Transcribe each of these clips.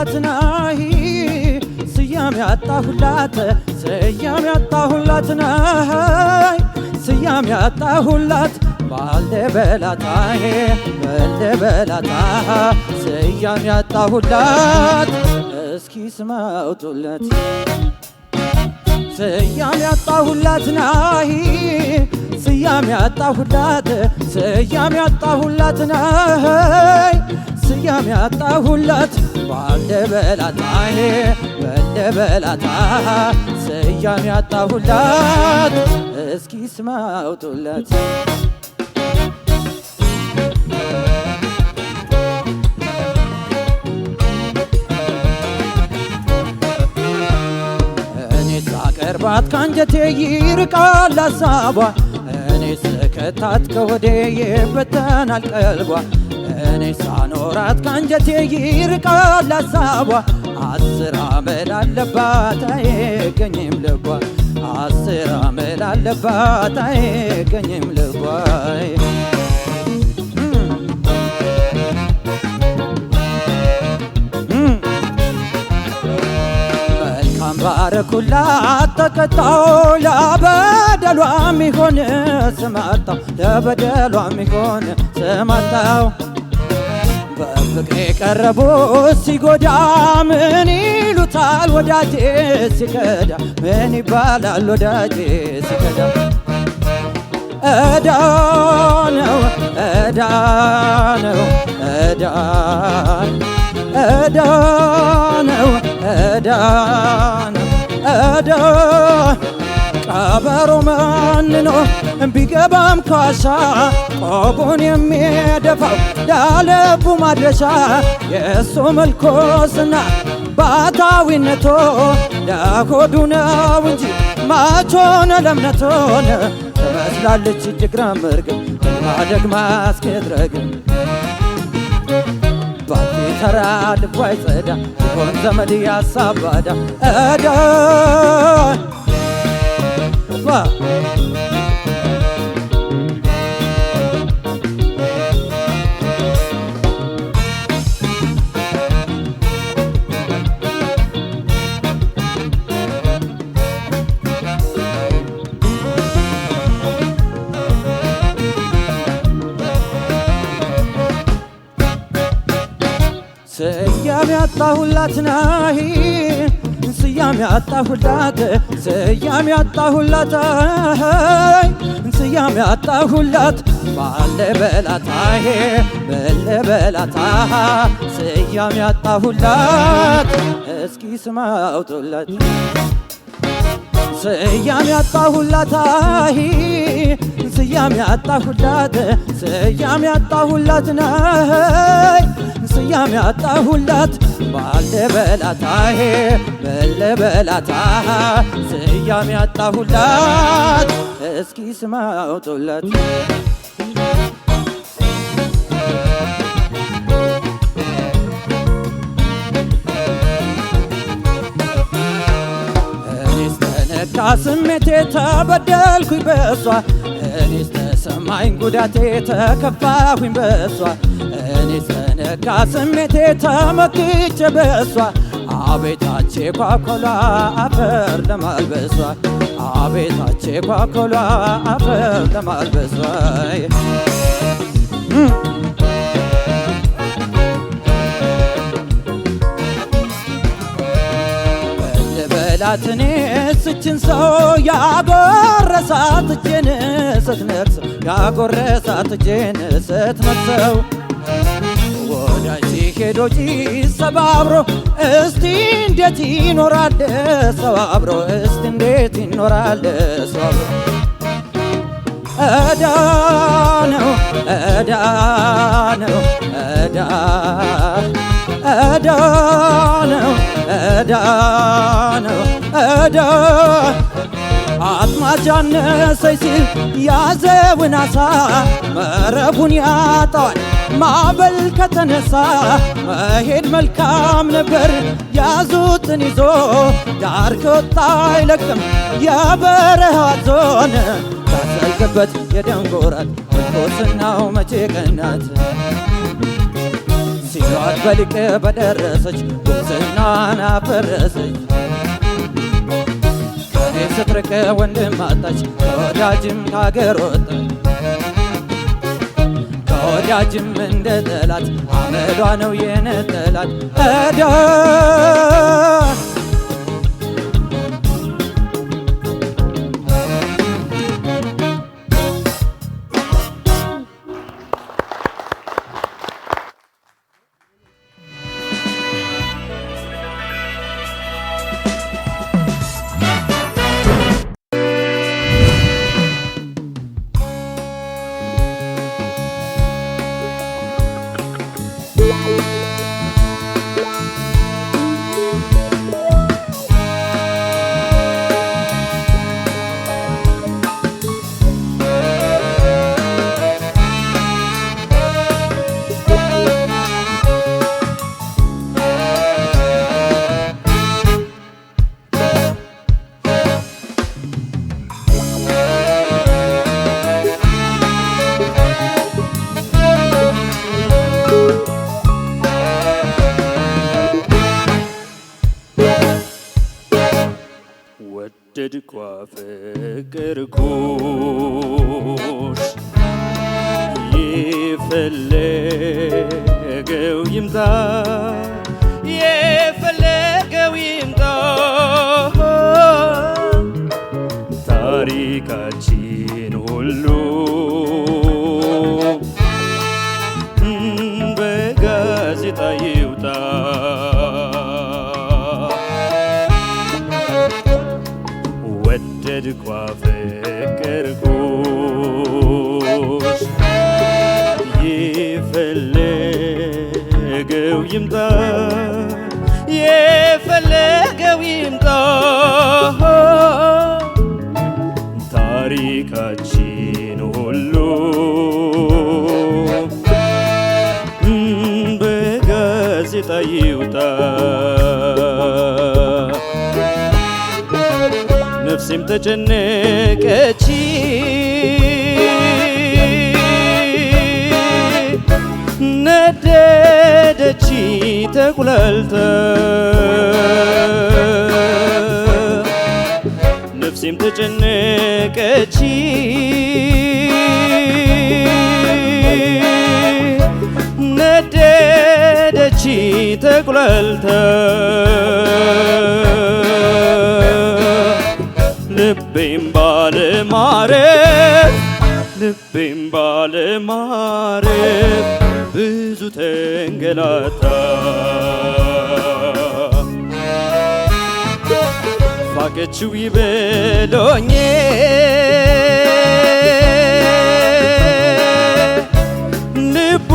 ያጣሁላት ናይ ስያሜ ያጣሁላት ስያሜ ያጣሁላት ናይ ስያሜ ያጣሁላት ባልደበላታዬ ባልደበላታ ስያሜ ያጣሁላት እስኪ ስም አውጡለት ስያሜ ያጣሁላት ናይ ስያሜ ያጣሁላት ስያሜ ያጣሁላት ናይ ስያሜ ያጣሁላት ባልደበላታዬ ባልደበላታ ስያሜ ያጣሁላት እስኪ ስም አውጡለት ቅርባት ካንጀቴ ይርቃል ሐሳቧ እኔ ስከታት ከወዴ ይበተናል ቀልቧ እኔ ሳኖራት ካንጀቴ ይርቃል ሐሳቧ 10 ዓመት አለባት አይገኝም ልቧ 10 ዓመት አለባት አይገኝም ልቧ ባረኩላት ተቀጣው ለበደሏ ሚሆን ስማጣው ለበደሏ ሚሆን ስማጣው በፍቅሬ ቀረቡ ሲጎዳ ምን ይሉታል ወዳጄ ሲከዳ ምን ይባላል ወዳጄ ሲከዳ እዳ ነው እዳ ነው እዳ እዳ ነው እዳ ነው እዳ ቀበሮ መንኖ ቢገባም ካሳ ቆቡን የሚደፋው ዳለቡ ማድረሻ የእሱ መልኮስና ባታዊነቶ ለሆዱ ነው እንጂ ማቾነ ለምነቶን ትመስላለች ጅግራ ምርግም ደግማ እስክትረግም ባትተራ ልቧ አይጸዳ ይሆን ዘመድ ያሳባዳ እዳ ስያሜ ያጣሁላት ናይ ስያሜ ያጣሁላት ስያሜ ያጣሁላት ስያሜ ያጣሁላት ባልደበላታዬ ባልደበላታ ስያሜ ያጣሁላት እስኪ ስም አውጡለት ስያሜ ያጣሁላት ስያሜ ያጣሁላት ስያሜ ያጣሁላት ናይ ስያሜ ያጣሁላት ባልደበላታዬ ባልደበላታ ስያሜ ያጣሁላት እስኪ ስም አውጡለት እኔስ ተነካ ስሜቴ ተበደልኩኝ በሷ እኔስ ተሰማኝ ጉዳቴ ተከፋሁኝ በሷ እኔስ ተነካ ስሜቴ ተመክቼ በሷ አቤታቼ ኳኮሏ አፈር ለማልበሷ አቤታቼ ኳኮሏ አፈር ለማልበሷ በላትኔ ስችን ሰው ያጎረሳት እጄን ስትነክሰው ያጎረሳት እጄን ስትነክሰው ወዳጅ ሄዶ ሰባብሮ እስቲ እንዴት ይኖራል ሰው አብሮ እስቲ እንዴት ይኖራል ሰው አብሮ እዳ ነው እዳ ነው እዳ እዳ ነው እዳ ነው እዳ አጥማጅ አነሰኝ ሲል ያዘውን አሳ መረቡን ያጣዋል ማዕበል ከተነሳ መሄድ መልካም ነበር ያዙትን ይዞ ዳር ከወጣ አይለቅም የበረሃ ዞን ታሰልክበት የደንጎራት ምንኮስናው መቼ ቀናት ሲሏት በሊቅ በደረሰች ጉብዝናን አፈረሰች። ከኔ ስትርቅ ወንድም አጣች ከወዳጅም ከአገር ወጣች። ከወዳጅም እንደ ጠላት አመሏ ነው የነጠላት እዳ ወደድኳ ፍቅርኩሽ የፈለገው ይምጣ የፈለገው ይምጣ ታሪካችን ሁሉ በጋዜጣ ይውጣ ወደድኳ ፍቅርኩሽ የፈለገው ይምጣ የፈለገው ይምጣ ታሪካችን ሁሉ በጋዜጣ ይውጣ ነፍሴም ተጨነቀች ነደደች ተቁላልታ ነፍሴም ተጨነቀች ነደደች ተቁላልታ ልቤም ባለማረፍ ልቤም ባለማረፍ ብዙ ተንገላታ ፋቀችው ይበሎኝ ልቡ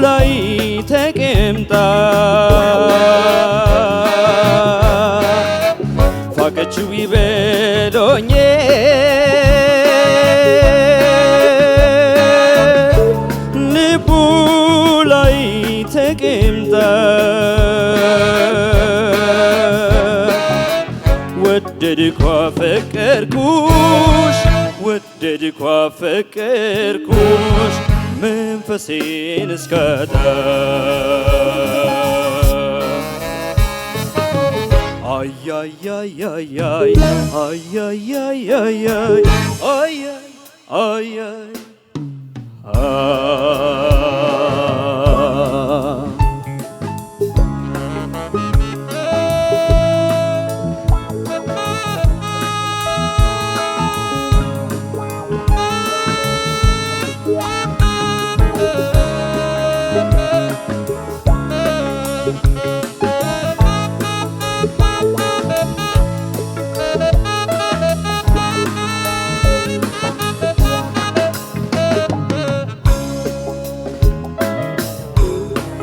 ላይ ተቀምጣ ፋቀችው ይበሎኝ ልቡ ላይ ተቀምጣ ወደድኳ ፈቀርኩሽ ወደድኳ ፈቀርኩሽ መንፈሴን እስካጣ አያያያያይ አያያያያይ አያይ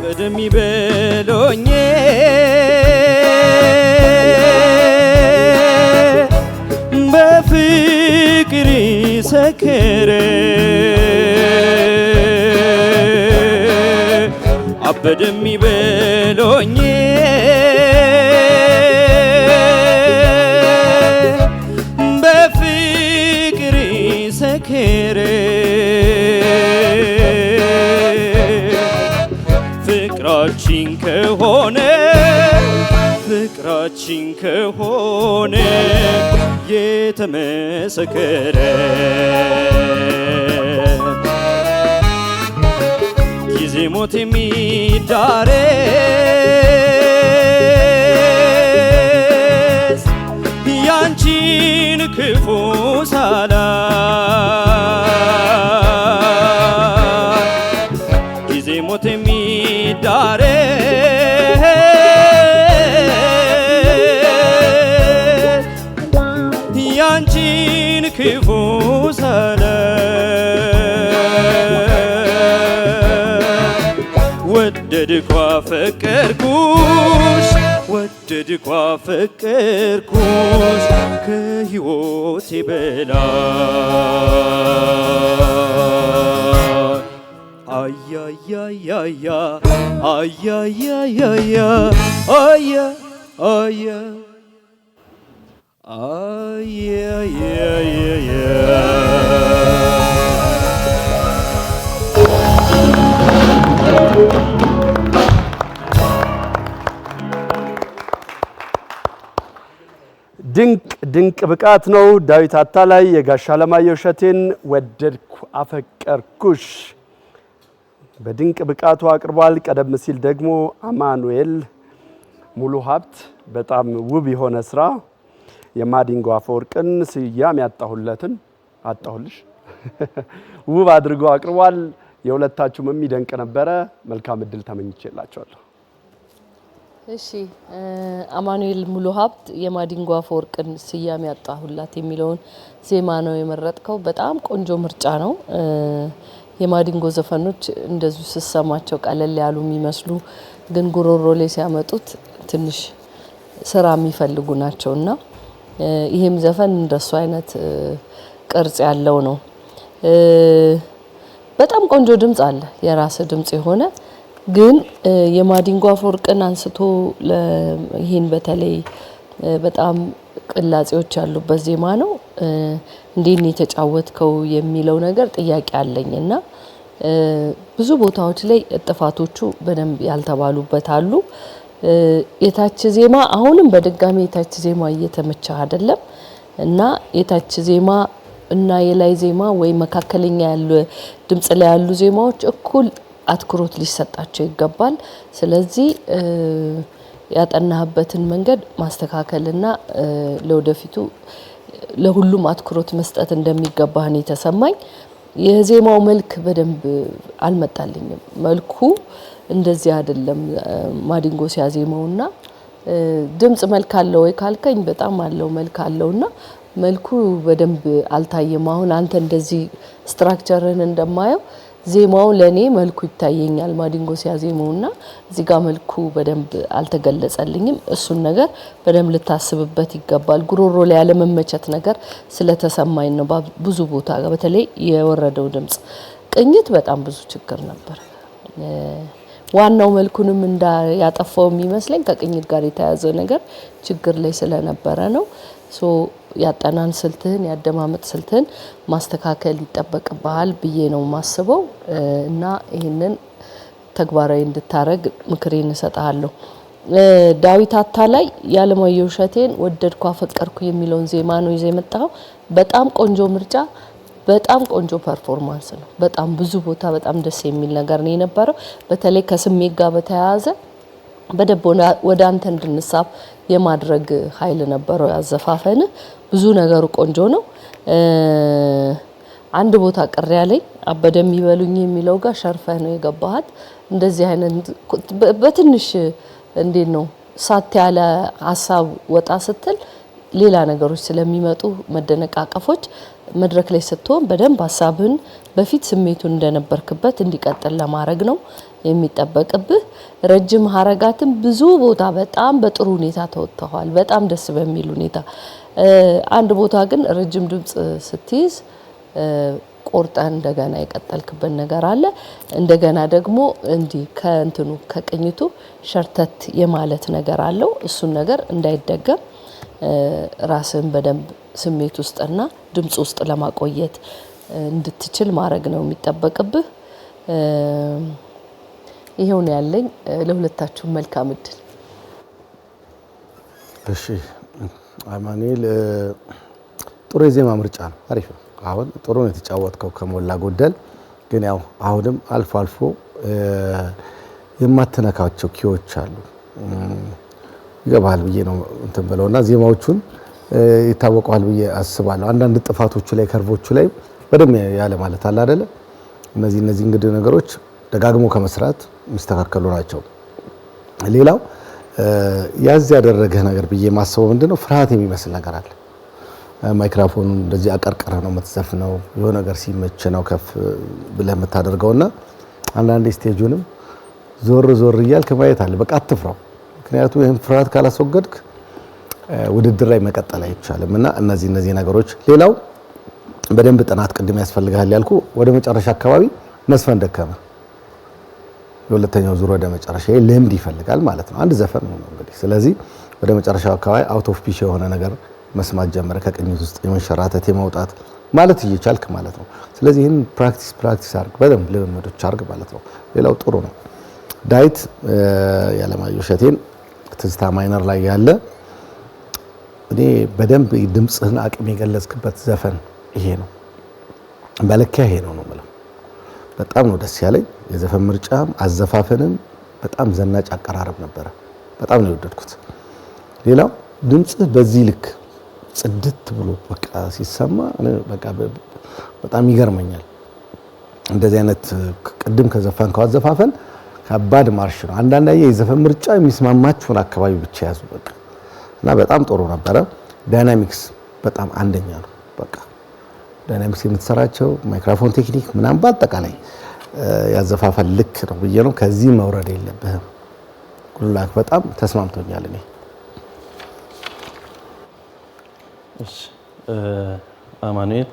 ቀደም ይበሎኝ በፍቅር ሰከረ አበደም ይበሎኝ በፍቅር ሰከረ ፍቅር ባንቺን ከሆነ የተመሰከረ ጊዜ ሞት የሚዳረስ ያንቺን ክፉ ሳላይ ጊዜ ሞት የሚዳረስ ያንቺን ክፉ ወደድኳ ፈቀርኩሽ ወደድኳ ፈቀርኩሽ ከሕይወቴ በላይ አያያያያ አያያያያ አያ አያ አያያያያ ድንቅ ብቃት ነው። ዳዊት አታላይ የጋሽ አለማየሁ እሸቴን ወደድኩ አፈቀርኩሽ በድንቅ ብቃቱ አቅርቧል። ቀደም ሲል ደግሞ አማኑኤል ሙሉ ሀብት በጣም ውብ የሆነ ስራ የማዲንጎ አፈወርቅን ስያሜ አጣሁልሽ ውብ አድርጎ አቅርቧል። የሁለታችሁም የሚደንቅ ነበረ። መልካም እድል ተመኝቼላችኋለሁ። እሺ አማኑኤል ሙሉ ሀብት የማዲንጎ አፈወርቅን ስያሜ አጣሁላት የሚለውን ዜማ ነው የመረጥከው። በጣም ቆንጆ ምርጫ ነው። የማዲንጎ ዘፈኖች እንደዚሁ ስሰማቸው ቀለል ያሉ የሚመስሉ ግን ጉሮሮ ላይ ሲያመጡት ትንሽ ስራ የሚፈልጉ ናቸውና ይሄም ዘፈን እንደሱ አይነት ቅርጽ ያለው ነው። በጣም ቆንጆ ድምጽ አለ፣ የራስ ድምጽ የሆነ ግን የማዲንጎ አፈወርቅን አንስቶ ይሄን በተለይ በጣም ቅላጼዎች ያሉበት ዜማ ነው። እንዴት ነው የተጫወትከው የሚለው ነገር ጥያቄ አለኝና ብዙ ቦታዎች ላይ ጥፋቶቹ በደንብ ያልተባሉበት አሉ። የታች ዜማ አሁንም በድጋሚ የታች ዜማ እየተመቻ አይደለም እና የታች ዜማ እና የላይ ዜማ ወይ መካከለኛ ያሉ ድምጽ ላይ ያሉ ዜማዎች እኩል አትኩሮት ሊሰጣቸው ይገባል። ስለዚህ ያጠናህበትን መንገድ ማስተካከልና ለወደፊቱ ለሁሉም አትኩሮት መስጠት እንደሚገባህ ነው የተሰማኝ። የዜማው መልክ በደንብ አልመጣልኝም። መልኩ እንደዚህ አይደለም ማዲንጎ ሲያዜመውና ድምጽ መልክ አለው ወይ ካልከኝ በጣም አለው መልክ አለውና መልኩ በደንብ አልታየም። አሁን አንተ እንደዚህ ስትራክቸርን እንደማየው ዜማው ለኔ መልኩ ይታየኛል ማዲንጎ ሲያዜመውና እዚህ ጋር መልኩ በደንብ አልተገለጸልኝም። እሱን ነገር በደንብ ልታስብበት ይገባል። ጉሮሮ ላይ ያለ መመቸት ነገር ስለተሰማኝ ነው ብዙ ቦታ በተለይ የወረደው ድምጽ። ቅኝት በጣም ብዙ ችግር ነበር። ዋናው መልኩንም ያጠፋው የሚመስለኝ ከቅኝት ጋር የተያዘ ነገር ችግር ላይ ስለነበረ ነው። ያጠናን ስልትህን ያደማመጥ ስልትህን ማስተካከል ይጠበቅብሃል ብዬ ነው ማስበው እና ይሄንን ተግባራዊ እንድታረግ ምክሬን እሰጥሃለሁ። ዳዊት አታላይ የአለማየሁ እሸቴን ወደድኩ አፈቀርኩ የሚለውን ዜማ ነው ይዘህ የመጣው። በጣም ቆንጆ ምርጫ፣ በጣም ቆንጆ ፐርፎርማንስ ነው። በጣም ብዙ ቦታ በጣም ደስ የሚል ነገር ነው የነበረው። በተለይ ከስሜት ጋር በተያያዘ በደቦ ወደ አንተ እንድንሳብ የማድረግ ኃይል ነበረው ያዘፋፈን። ብዙ ነገሩ ቆንጆ ነው። አንድ ቦታ ቅር ያለኝ አበደ የሚበሉኝ የሚለው ጋር ሸርፈህ ነው የገባሃት። እንደዚህ አይነት በትንሽ እንዴት ነው ሳት ያለ ሐሳብ ወጣ ስትል ሌላ ነገሮች ስለሚመጡ መደነቃቀፎች መድረክ ላይ ስትሆን በደንብ ሐሳብን በፊት ስሜቱን እንደነበርክበት እንዲቀጥል ለማድረግ ነው የሚጠበቅብህ። ረጅም ሐረጋትን ብዙ ቦታ በጣም በጥሩ ሁኔታ ተወጥተዋል፣ በጣም ደስ በሚል ሁኔታ። አንድ ቦታ ግን ረጅም ድምጽ ስትይዝ ቆርጠን እንደገና የቀጠልክበት ነገር አለ። እንደገና ደግሞ እንዲህ ከቅኝቱ ሸርተት የማለት ነገር አለው። እሱን ነገር እንዳይደገም ራስን በደንብ ስሜት ውስጥና ድምጽ ውስጥ ለማቆየት እንድትችል ማድረግ ነው የሚጠበቅብህ። ይሄው ነው ያለኝ። ለሁለታችሁ መልካም እድል። እሺ አማኑኤል ጥሩ የዜማ ምርጫ ነው። አሪፍ ነው። አሁን ጥሩ ነው የተጫወትከው ከሞላ ጎደል። ግን ያው አሁንም አልፎ አልፎ የማትነካቸው ኪዎች አሉ። ይገባል ብዬ ነው እንትን ብለውና ዜማዎቹን ይታወቀዋል ብዬ አስባለሁ። አንዳንድ ጥፋቶቹ ላይ ከርቮቹ ላይ በደም ያለ ማለት አለ አይደለ? እነዚህ እንግዲህ ነገሮች ደጋግሞ ከመስራት የሚስተካከሉ ናቸው። ሌላው ያዝ ያደረገህ ነገር ብዬ ማስበው ምንድነው ፍርሃት የሚመስል ነገር አለ። ማይክሮፎኑን እንደዚህ አቀርቀረ ነው የምትዘፍነው የሆነ ነገር ሲመች ነው ከፍ ብለህ የምታደርገውና አንዳንድ ስቴጁንም ዞር እያልክ ማየት አለ። በቃ አትፍራው። ምክንያቱም ይሄን ፍርሃት ካላስወገድክ ውድድር ላይ መቀጠል አይቻልም። እና እነዚህ ነገሮች ሌላው በደንብ ጥናት ቅድም ያስፈልጋል ያልኩ ወደ መጨረሻ አካባቢ መስፈን ደከመ። የሁለተኛው ዙር ወደ መጨረሻ ልምድ ይፈልጋል ማለት ነው። አንድ ዘፈን ነው እንግዲህ። ስለዚህ ወደ መጨረሻው አካባቢ አውት ኦፍ ፒች የሆነ ነገር መስማት ጀመረ። ከቅኝት ውስጥ የመንሸራተት የመውጣት ማለት እየቻልክ ማለት ነው። ስለዚህ ይሄን ፕራክቲስ አድርግ፣ በደንብ ልምምዶች አድርግ ማለት ነው። ሌላው ጥሩ ነው። ዳዊት የዓለማየሁ እሸቴን ትዝታ ማይነር ላይ ያለ እኔ በደንብ ድምጽህን አቅም የገለጽክበት ዘፈን ይሄ ነው። በለኪያ ይሄ ነው ማለት በጣም ነው ደስ ያለኝ። የዘፈን ምርጫም አዘፋፈንም በጣም ዘናጭ አቀራረብ ነበረ። በጣም ነው የወደድኩት። ሌላው ድምጽህ በዚህ ልክ ጽድት ብሎ በቃ ሲሰማ በቃ በጣም ይገርመኛል። እንደዚህ አይነት ቅድም ከዘፈንከው አዘፋፈን ከባድ ማርሽ ነው። አንዳንድ የዘፈን ምርጫ የሚስማማችሁን አካባቢ ብቻ ያዙ በቃ እና በጣም ጥሩ ነበረ። ዳይናሚክስ በጣም አንደኛ ነው። በቃ ዳይናሚክስ የምትሰራቸው ማይክሮፎን ቴክኒክ ምናምን በአጠቃላይ ያዘፋፈን ልክ ነው ብዬ ነው። ከዚህ መውረድ የለብህም። ጉልላክ በጣም ተስማምቶኛል እኔ። እሺ አማኑኤል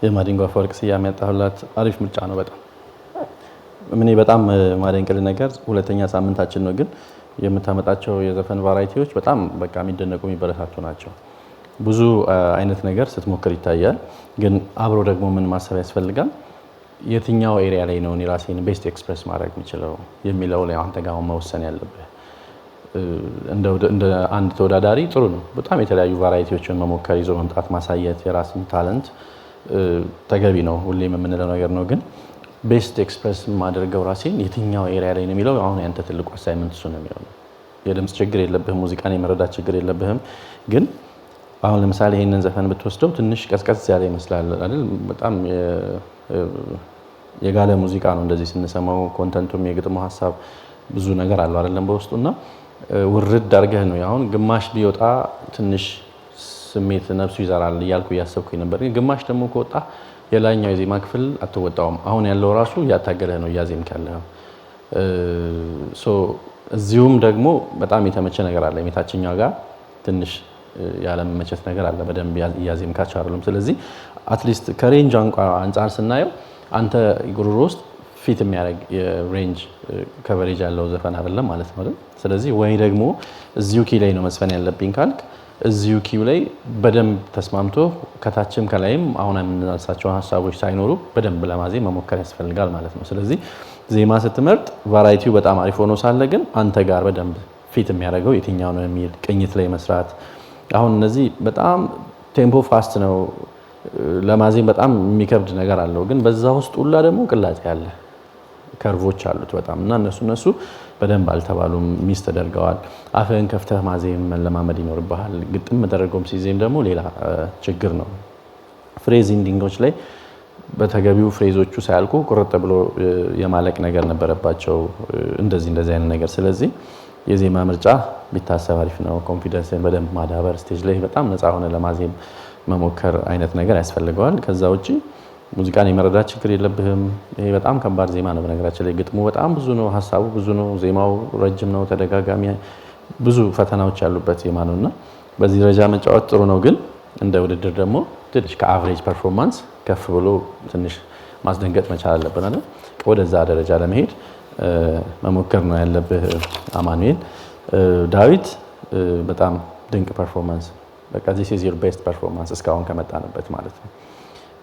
የማዲንጎ አፈወርቅ ስያሜ ያጣሁላት አሪፍ ምርጫ ነው በጣም። እኔ በጣም ማደንቅል ነገር ሁለተኛ ሳምንታችን ነው፣ ግን የምታመጣቸው የዘፈን ቫራይቲዎች በጣም በቃ የሚደነቁ የሚበረታቱ ናቸው። ብዙ አይነት ነገር ስትሞክር ይታያል። ግን አብሮ ደግሞ ምን ማሰብ ያስፈልጋል፣ የትኛው ኤሪያ ላይ ነው እኔ ራሴን ቤስት ኤክስፕረስ ማድረግ የምችለው የሚለው ላይ አንተ ጋር መወሰን ያለብህ። እንደ አንድ ተወዳዳሪ ጥሩ ነው በጣም የተለያዩ ቫራይቲዎችን መሞከር፣ ይዞ መምጣት፣ ማሳየት የራስን ታለንት ተገቢ ነው፣ ሁሌም የምንለው ነገር ነው። ግን ቤስት ኤክስፕረስ ማድረገው ራሴን የትኛው ኤሪያ ላይ ነው የሚለው አሁን ያንተ ትልቁ አሳይመንት እሱ ነው የሚሆነው። የድምጽ ችግር የለብህም፣ ሙዚቃን የመረዳት ችግር የለብህም። ግን አሁን ለምሳሌ ይሄንን ዘፈን ብትወስደው ትንሽ ቀዝቀዝ ያለ ይመስላል አይደል? በጣም የጋለ ሙዚቃ ነው እንደዚህ ስንሰማው። ኮንተንቱም የግጥሙ ሐሳብ ብዙ ነገር አለው አይደለም በውስጡና ውርድ አድርገህ ነው አሁን ግማሽ ቢወጣ ትንሽ ስሜት ነፍሱ ይዘራል እያልኩ እያሰብኩኝ ነበር። ግን ግማሽ ደግሞ ከወጣ የላይኛው የዜማ ክፍል አትወጣውም። አሁን ያለው ራሱ እያታገለህ ነው እያዜምክ ያለህ። እዚሁም ደግሞ በጣም የተመቸ ነገር አለ። የታችኛው ጋር ትንሽ ያለመመቸት ነገር አለ። በደንብ እያዜምካቸው አይደለም። ስለዚህ አትሊስት ከሬንጅ አንጻር ስናየው አንተ ጉሮሮ ውስጥ ፊት የሚያደርግ የሬንጅ ከቨሬጅ ያለው ዘፈን አይደለም ማለት ነው አይደል? ስለዚህ ወይ ደግሞ እዚሁ ኪ ላይ ነው መስፈን ያለብኝ ካልክ እዚሁ ኪው ላይ በደንብ ተስማምቶ ከታችም ከላይም አሁን የምናነሳቸው ሀሳቦች ሳይኖሩ በደንብ ለማዜም መሞከር ያስፈልጋል ማለት ነው። ስለዚህ ዜማ ስትመርጥ ቫራይቲው በጣም አሪፍ ሆኖ ሳለ ግን አንተ ጋር በደንብ ፊት የሚያደርገው የትኛው ነው የሚል ቅኝት ላይ መስራት። አሁን እነዚህ በጣም ቴምፖ ፋስት ነው ለማዜም በጣም የሚከብድ ነገር አለው። ግን በዛ ውስጥ ሁላ ደግሞ ቅላጤ ያለ ከርቮች አሉት በጣም እና እነሱ በደንብ አልተባሉም፣ ሚስ ተደርገዋል። አፍህን ከፍተህ ማዜም መለማመድ ይኖርብሃል። ግጥም ተደርጎም ሲዜም ደግሞ ሌላ ችግር ነው። ፍሬዝ ኢንዲንጎች ላይ በተገቢው ፍሬዞቹ ሳያልቁ ቁርጥ ብሎ የማለቅ ነገር ነበረባቸው። እንደዚህ አይነት ነገር። ስለዚህ የዜማ ምርጫ ቢታሰብ አሪፍ ነው። ኮንፊደንስን በደንብ ማዳበር፣ ስቴጅ ላይ በጣም ነፃ ሆነ ለማዜም መሞከር አይነት ነገር ያስፈልገዋል። ከዛ ውጪ ሙዚቃን የመረዳት ችግር የለብህም። ይሄ በጣም ከባድ ዜማ ነው በነገራችን ላይ። ግጥሙ በጣም ብዙ ነው፣ ሀሳቡ ብዙ ነው፣ ዜማው ረጅም ነው፣ ተደጋጋሚ ብዙ ፈተናዎች ያሉበት ዜማ ነውና በዚህ ደረጃ መጫወት ጥሩ ነው። ግን እንደ ውድድር ደግሞ ትንሽ ከአቨሬጅ ፐርፎርማንስ ከፍ ብሎ ትንሽ ማስደንገጥ መቻል አለብን አይደል? ወደዛ ደረጃ ለመሄድ መሞከር ነው ያለብህ አማኑኤል። ዳዊት በጣም ድንቅ ፐርፎርማንስ፣ በቃ this is your best performance እስካሁን ከመጣንበት ማለት ነው።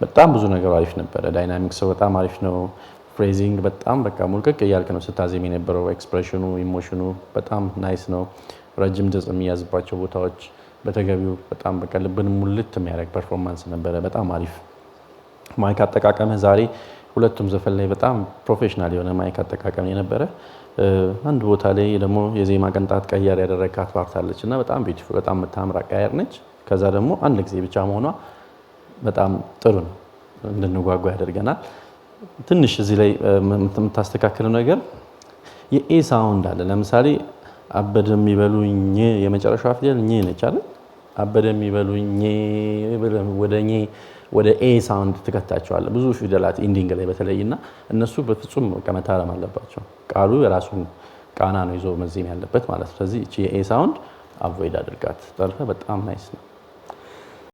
በጣም ብዙ ነገር አሪፍ ነበረ። ዳይናሚክስ በጣም አሪፍ ነው። ፍሬዚንግ በጣም በቃ ሙልቀቅ እያልክ ነው ስታዜም የነበረው። ኤክስፕሬሽኑ፣ ኢሞሽኑ በጣም ናይስ ነው። ረጅም ድምጽ የሚያዝባቸው ቦታዎች በተገቢው በጣም በቃ ልብን ሙልት የሚያደርግ ፐርፎርማንስ ነበረ። በጣም አሪፍ ማይክ አጠቃቀምህ ዛሬ ሁለቱም ዘፈን ላይ በጣም ፕሮፌሽናል የሆነ ማይክ አጠቃቀም የነበረ። አንድ ቦታ ላይ ደግሞ የዜማ ቅንጣት ቀየር ያደረጋት ፓርት አለች እና በጣም ቢዩቲፉል በጣም የምታምር አቀያየር ነች። ከዛ ደግሞ አንድ ጊዜ ብቻ መሆኗ በጣም ጥሩ ነው፣ እንድንጓጓ ያደርገናል። ትንሽ እዚህ ላይ የምታስተካክለው ነገር የኤ ሳውንድ አለ። ለምሳሌ አበደ የሚበሉኝ የመጨረሻዋ ፊደል ኘ ነች አይደል? አበደ የሚበሉኝ ወደ ኤ ሳውንድ ትከታቸዋለህ ብዙ ፊደላት ኢንዲንግ ላይ በተለይና እነሱ በፍጹም መታረም አለባቸው። ቃሉ የራሱን ቃና ነው ይዞ መዜም ያለበት ማለት ነው። ስለዚህ እቺ የኤ ሳውንድ አቮይድ አድርጋት። በጣም ናይስ ነው።